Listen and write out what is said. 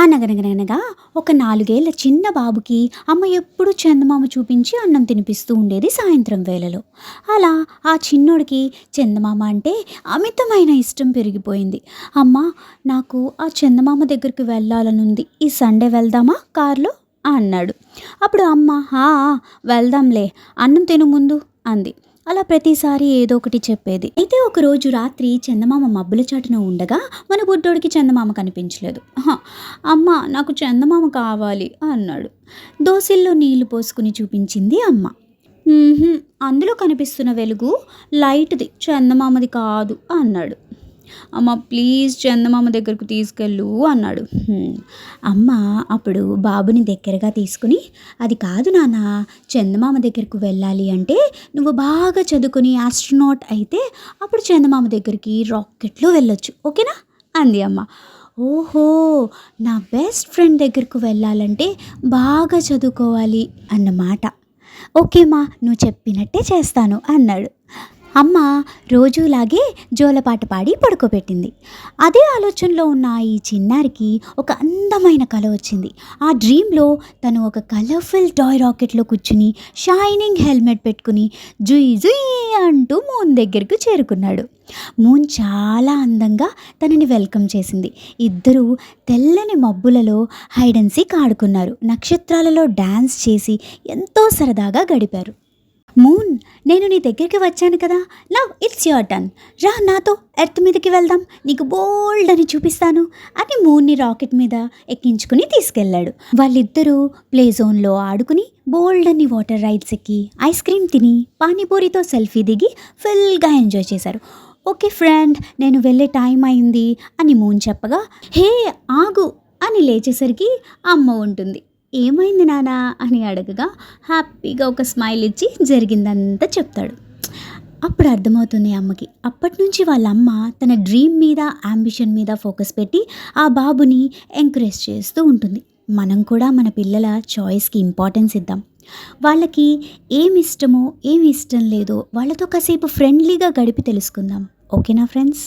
అనగనగనగా ఒక 4 ఏళ్ల చిన్న బాబుకి అమ్మ ఎప్పుడూ చందమామ చూపించి అన్నం తినిపిస్తూ ఉండేది సాయంత్రం వేళలో. అలా ఆ చిన్నోడికి చందమామ అంటే అమితమైన ఇష్టం పెరిగిపోయింది. అమ్మ, నాకు ఆ చందమామ దగ్గరికి వెళ్ళాలనుంది. ఈ సండే వెళ్దామా కార్‌లో అన్నాడు. అప్పుడు అమ్మ, "ఆ! ఆ! వెళ్దాంలే. అన్నం తిను ముందు" అంది. అలా ప్రతిసారి ఏదో ఒకటి చెప్పేది. అయితే ఒకరోజు రాత్రి చందమామ మబ్బుల చాటున ఉండగా మన బుడ్డోడికి చందమామ కనిపించలేదు. అమ్మ, నాకు చందమామ కావాలి అన్నాడు. దోసిల్లో నీళ్లు పోసుకుని చూపించింది అమ్మ. "ఉహుం, అందులో కనిపిస్తున్న వెలుగు లైట్‌ది, చందమామది కాదు" అన్నాడు. "అమ్మ, ప్లీజ్ చందమామ దగ్గరకు తీసుకెళ్ళు" అన్నాడు. అమ్మ అప్పుడు బాబుని దగ్గరగా తీసుకుని, "అది కాదు నాన్న, చందమామ దగ్గరకు వెళ్ళాలి అంటే నువ్వు బాగా చదువుకుని ఆస్ట్రోనాట్ అయితే అప్పుడు చందమామ దగ్గరికి రాకెట్లో వెళ్ళొచ్చు, ఓకేనా" అంది అమ్మ. "ఓహో, నా బెస్ట్ ఫ్రెండ్ దగ్గరకు వెళ్ళాలంటే బాగా చదువుకోవాలి అన్నమాట. ఓకేమ్మా, నువ్వు చెప్పినట్టే చేస్తాను" అన్నాడు. అమ్మ రోజులాగే జోలపాట పాడి పడుకోబెట్టింది. అదే ఆలోచనలో ఉన్న ఈ చిన్నారికి ఒక అందమైన కల వచ్చింది. ఆ డ్రీమ్‌లో తను ఒక కలర్‌ఫుల్ టాయ్ రాకెట్‌లో కూర్చుని షైనింగ్ హెల్మెట్ పెట్టుకుని జుయ్ జుయ్ అంటూ మూన్ దగ్గరకు చేరుకున్నాడు. మూన్ చాలా అందంగా తనని వెల్కమ్ చేసింది. ఇద్దరూ తెల్లని మబ్బులలో హైడ్ అండ్ సీక్ ఆడుకున్నారు. నక్షత్రాలలో డాన్స్ చేసి ఎంతో సరదాగా గడిపారు. "మూన్, నేను నీ దగ్గరికి వచ్చాను కదా, నవ్ ఇట్స్ యువర్ టర్న్. రా నాతో ఎర్త్ మీదకి వెళ్దాం, నీకు బోల్డ్ అని చూపిస్తాను" అని మూన్ని రాకెట్ మీద ఎక్కించుకుని తీసుకెళ్ళాడు. వాళ్ళిద్దరూ ప్లే జోన్లో ఆడుకుని బోల్డ్ అని వాటర్ రైడ్స్ ఎక్కి ఐస్ క్రీమ్ తిని పానీపూరితో సెల్ఫీ దిగి ఫుల్గా ఎంజాయ్ చేశారు. "ఓకే ఫ్రెండ్, నేను వెళ్ళే టైం అయింది" అని మూన్ చెప్పగా, "హే ఆగు" అని లేచేసరికి అమ్మ ఉంటుంది. "ఏమైంది నానా" అని అడగగా హ్యాపీగా ఒక స్మైల్ ఇచ్చి జరిగిందంతా చెప్తాడు. అప్పుడు అర్థమవుతుంది అమ్మకి. అప్పటినుంచి వాళ్ళమ్మ తన డ్రీమ్ మీద, అంబిషన్ మీద ఫోకస్ పెట్టి ఆ బాబుని ఎంకరేజ్ చేస్తూ ఉంటుంది. మనం కూడా మన పిల్లల చాయిస్కి ఇంపార్టెన్స్ ఇద్దాం. వాళ్ళకి ఏమి ఇష్టమో ఏమి ఇష్టం లేదో వాళ్ళతో కాసేపు ఫ్రెండ్లీగా గడిపి తెలుసుకుందాం. ఓకేనా ఫ్రెండ్స్?